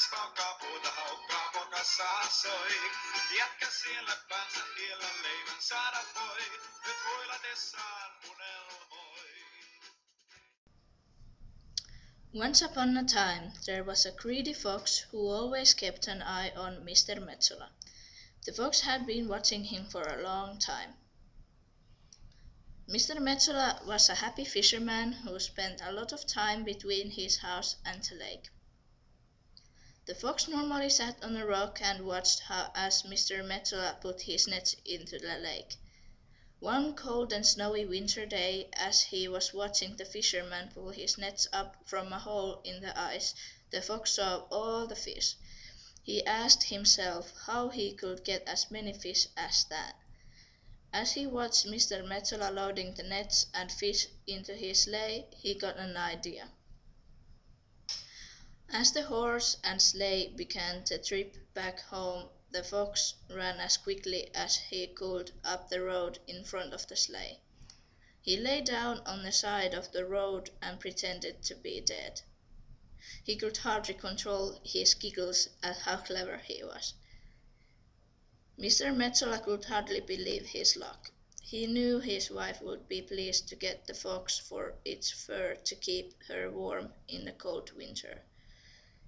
Mies kaukaa puuta haukkaa pokassaan soi. Jätkä siellä päänsä illan leivän saada voi. Nyt huilatessaan unelmoi. Once upon a time there was a greedy fox who always kept an eye on Mr. Metsola. The fox had been watching him for a long time. Mr. Metsola was a happy fisherman who spent a lot of time between his house and the lake. The fox normally sat on a rock and watched as Mr. Metsola put his nets into the lake. One cold and snowy winter day, as he was watching the fisherman pull his nets up from a hole in the ice, the fox saw all the fish. He asked himself how he could get as many fish as that. As he watched Mr. Metsola loading the nets and fish into his sleigh, he got an idea. As the horse and sleigh began the trip back home, the fox ran as quickly as he could up the road in front of the sleigh. He lay down on the side of the road and pretended to be dead. He could hardly control his giggles at how clever he was. Mr. Metsola could hardly believe his luck. He knew his wife would be pleased to get the fox for its fur to keep her warm in the cold winter.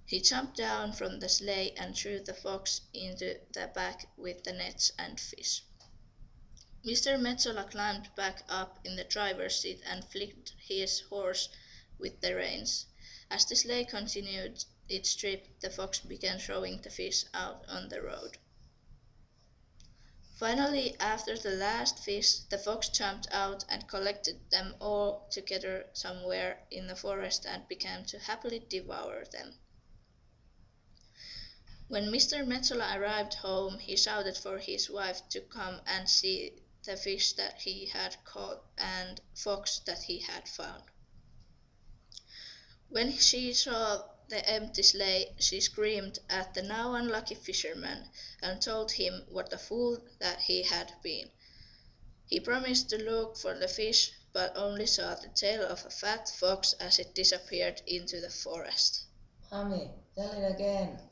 He jumped down from the sleigh and threw the fox into the back with the nets and fish. Mr. Metsola climbed back up in the driver's seat and flicked his horse with the reins. As the sleigh continued its trip, the fox began throwing the fish out on the road. Finally, after the last fish, the fox jumped out and collected them all together somewhere in the forest and began to happily devour them. When Mr. Metsola arrived home, he shouted for his wife to come and see the fish that he had caught and fox that he had found. When she saw the empty sleigh, she screamed at the now unlucky fisherman and told him what a fool that he had been. He promised to look for the fish, but only saw the tail of a fat fox as it disappeared into the forest. Mommy, tell it again.